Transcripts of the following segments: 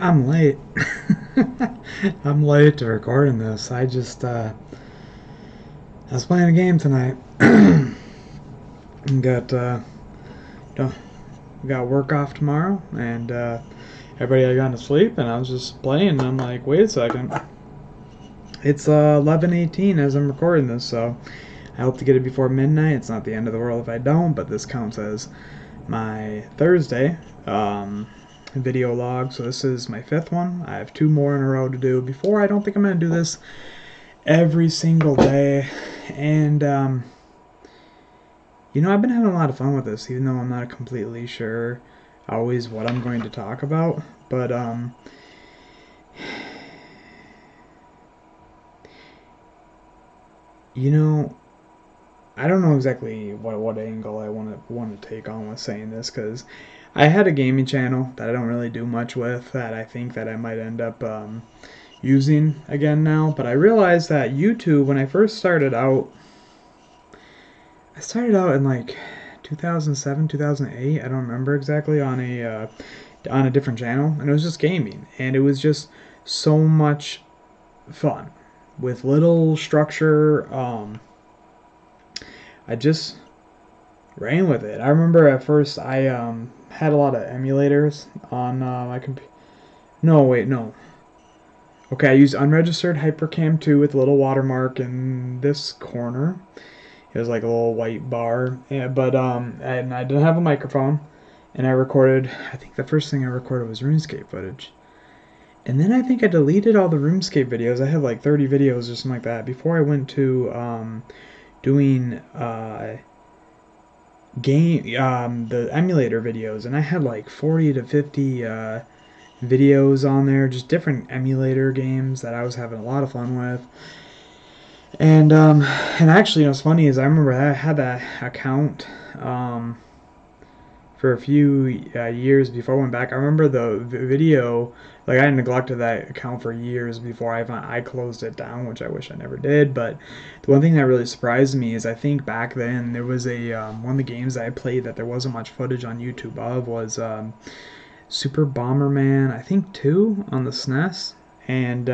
I'm late. I'm late to recording this. I was playing a game tonight. got don't- got work off tomorrow, and everybody had gone to sleep, and I was just playing. And I'm like, wait a second, it's 11:18 as I'm recording this, so I hope to get it before midnight. It's not the end of the world if I don't, but this counts as my Thursday video log. So this is my fifth one. I have two more in a row to do before. I don't think I'm going to do this every single day. And, I've been having a lot of fun with this, even though I'm not completely sure always what I'm going to talk about. But, you know, I don't know exactly what angle I want to take on with saying this, because I had a gaming channel that I don't really do much with that I think that I might end up using again now. But I realized that YouTube, when I first started out, I started out in like 2007, 2008. I don't remember exactly, on a different channel, and it was just gaming, and it was just so much fun with little structure. I just ran with it. I remember at first I had a lot of emulators on my computer. No, wait, no. Okay, I used unregistered Hypercam 2 with a little watermark in this corner. It was like a little white bar, yeah, but and I didn't have a microphone, and I recorded. I think the first thing I recorded was RuneScape footage, and then I think I deleted all the RuneScape videos. I had like 30 videos or something like that before I went to doing the emulator videos, and I had like 40 to 50 videos on there, just different emulator games that I was having a lot of fun with. And actually, what's funny is I remember I had that account for a few years before I went back. I remember the video, like I neglected that account for years before I closed it down, which I wish I never did. But the one thing that really surprised me is I think back then there was a one of the games that I played that there wasn't much footage on YouTube of was Super Bomberman, I think 2 on the SNES. And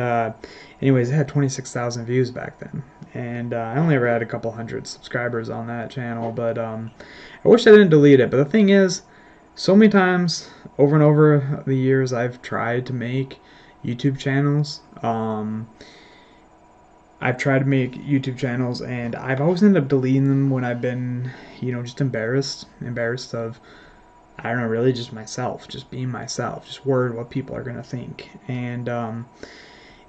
anyways, it had 26,000 views back then. And I only ever had a couple hundred subscribers on that channel, but I wish I didn't delete it. But the thing is, so many times over and over the years I've tried to make YouTube channels. I've tried to make YouTube channels, and I've always ended up deleting them when I've been, just embarrassed of, I don't know, really just myself, just being myself, just worried what people are gonna think. And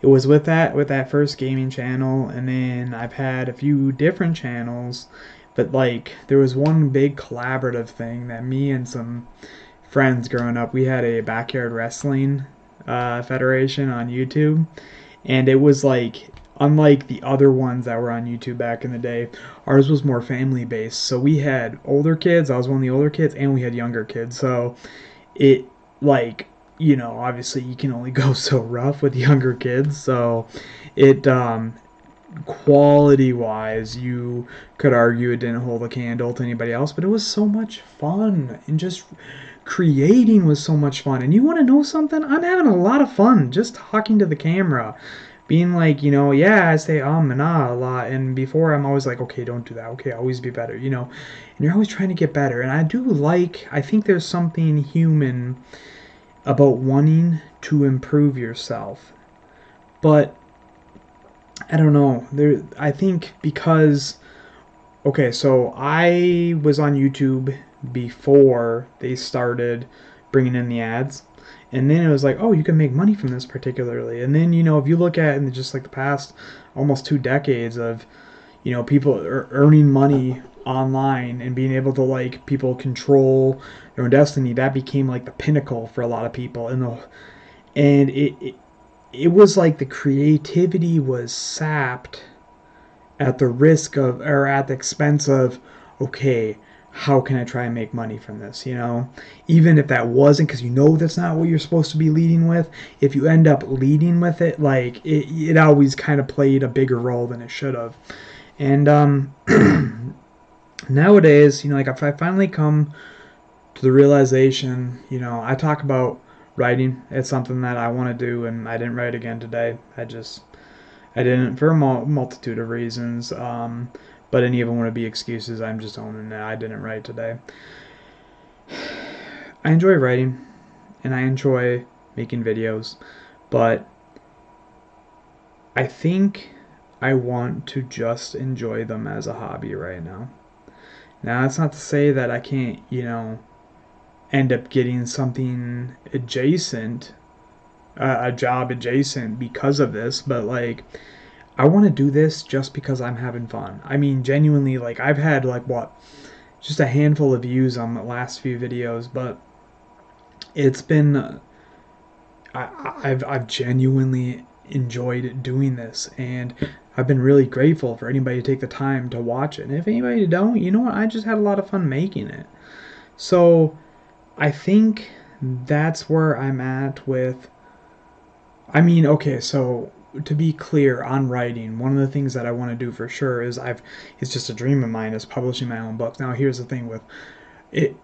it was with that first gaming channel, and then I've had a few different channels, but like there was one big collaborative thing that me and some friends growing up, we had a backyard wrestling federation on YouTube, and it was like, unlike the other ones that were on YouTube back in the day, ours was more family based. So we had older kids, I was one of the older kids, and we had younger kids. So it, like, obviously you can only go so rough with younger kids. So it, quality wise, you could argue it didn't hold a candle to anybody else, but it was so much fun, and just creating was so much fun. And you want to know something? I'm having a lot of fun just talking to the camera, being like, yeah, I say and ah a lot, and before I'm always like, okay, don't do that, okay, always be better, and you're always trying to get better. And I think there's something human about wanting to improve yourself. But I don't know. I think because, okay, so I was on YouTube before they started bringing in the ads, and then it was like, oh, you can make money from this particularly. And then, if you look at in just like the past almost 2 decades of, people earning money online and being able to, like, people control their own destiny, that became like the pinnacle for a lot of people. And it was like the creativity was sapped at the risk of, or at the expense of, okay, how can I try and make money from this? Even if that wasn't, because that's not what you're supposed to be leading with. If you end up leading with it, like it always kind of played a bigger role than it should have. And nowadays, like if I finally come to the realization, I talk about writing. It's something that I want to do, and I didn't write again today. I didn't for a multitude of reasons. But any of them want to be excuses. I'm just owning it. I didn't write today. I enjoy writing, and I enjoy making videos, but I think I want to just enjoy them as a hobby right now. Now, that's not to say that I can't, end up getting something adjacent, a job adjacent because of this, but like, I want to do this just because I'm having fun. I mean, genuinely, like, I've had, like, just a handful of views on the last few videos, but it's been, I've genuinely enjoyed doing this, and I've been really grateful for anybody to take the time to watch it. And if anybody don't, you know what? I just had a lot of fun making it. So I think that's where I'm at with. I mean, okay, so to be clear on writing, one of the things that I want to do for sure is it's just a dream of mine is publishing my own books. Now, here's the thing with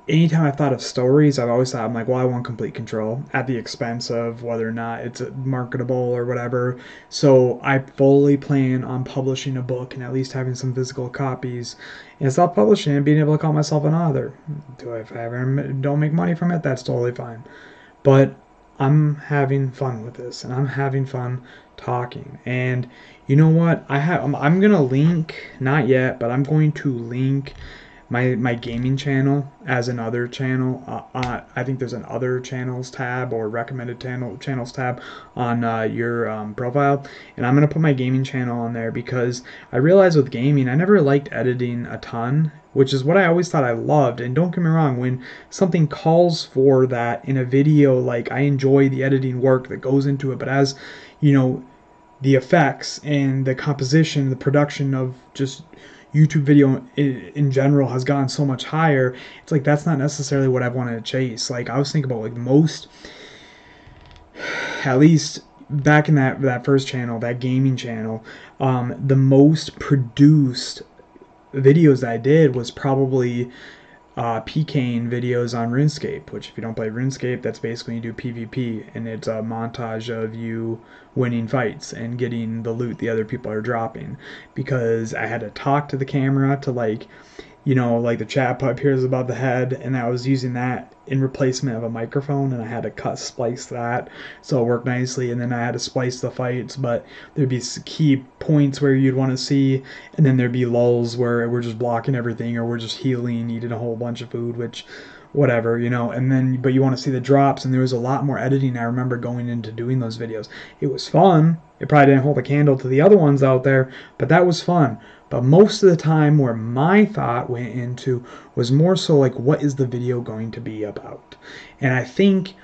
anytime I've thought of stories, I've always thought, I'm like, well, I want complete control at the expense of whether or not it's marketable or whatever. So I fully plan on publishing a book and at least having some physical copies and stop publishing and being able to call myself an author. If I ever don't make money from it, that's totally fine. But I'm having fun with this, and I'm having fun talking. And you know what? I'm gonna link, not yet, but I'm going to link my gaming channel as another channel. I think there's an other channels tab or recommended channels tab on your profile, and I'm gonna put my gaming channel on there because I realized with gaming I never liked editing a ton, which is what I always thought I loved. And don't get me wrong, when something calls for that in a video, like, I enjoy the editing work that goes into it, but as you know, the effects and the composition, the production of just YouTube video in general has gone so much higher. It's like that's not necessarily what I wanted to chase. Like, I was thinking about, like, most, at least back in that first channel, that gaming channel, the most produced videos that I did was probably PKing videos on RuneScape, which if you don't play RuneScape, that's basically you do PvP, and it's a montage of you winning fights and getting the loot the other people are dropping. Because I had to talk to the camera to, like, like the chat appears above the head, and I was using that in replacement of a microphone, and I had to splice that so it worked nicely, and then I had to splice the fights, but there'd be key points where you'd want to see, and then there'd be lulls where we're just blocking everything, or we're just healing, eating a whole bunch of food, which whatever, and then but you want to see the drops, and there was a lot more editing I remember going into doing those videos. It was fun. It probably didn't hold a candle to the other ones out there, but that was fun. But most of the time where my thought went into was more so like, what is the video going to be about? And I think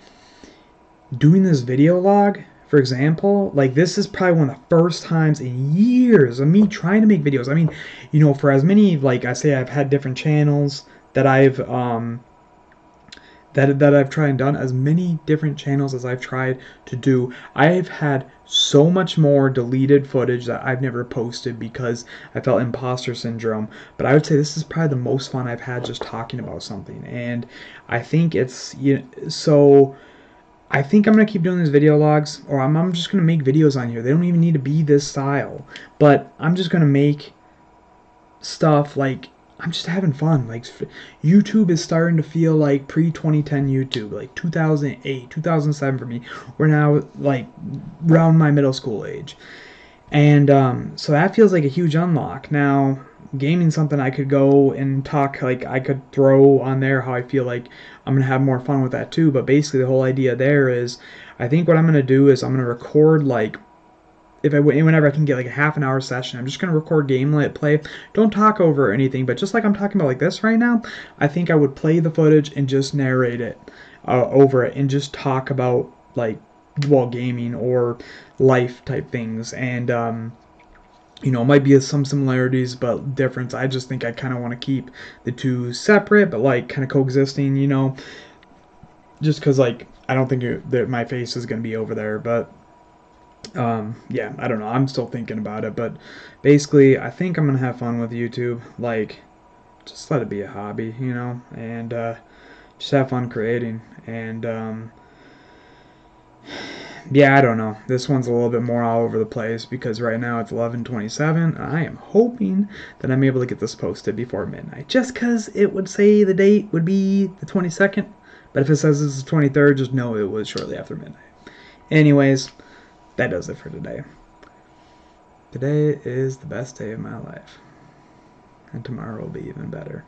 doing this video log, for example, like, this is probably one of the first times in years of me trying to make videos. I mean, for as many, like I say, I've had different channels that I've that I've tried and done, as many different channels as I've tried to do, I've had so much more deleted footage that I've never posted because I felt imposter syndrome. But I would say this is probably the most fun I've had just talking about something. And I think it's, so I think I'm going to keep doing these video logs, or I'm just going to make videos on here. They don't even need to be this style, but I'm just going to make stuff like, I'm just having fun. Like, YouTube is starting to feel like pre-2010 YouTube, like 2008, 2007 for me. We're now, like, around my middle school age. And so that feels like a huge unlock. Now, gaming's something I could go and talk, like, I could throw on there how I feel like I'm going to have more fun with that too. But basically the whole idea there is, I think what I'm going to do is I'm going to record, like, whenever I can get like a half an hour session, I'm just going to record gameplay. Don't talk over anything, but just like I'm talking about like this right now, I think I would play the footage and just narrate it over it and just talk about, like, gaming or life type things. And it might be some similarities but difference. I just think I kind of want to keep the two separate but, like, kind of coexisting, just because, like, I don't think that my face is going to be over there. But yeah, I don't know. I'm still thinking about it, but basically, I think I'm gonna have fun with YouTube. Like, just let it be a hobby, and just have fun creating. And Yeah, I don't know. This one's a little bit more all over the place because right now it's 11:27. I am hoping that I'm able to get this posted before midnight. Just because it would say the date would be the 22nd. But if it says it's the 23rd, just know it was shortly after midnight. Anyways, that does it for today. Today is the best day of my life. And tomorrow will be even better.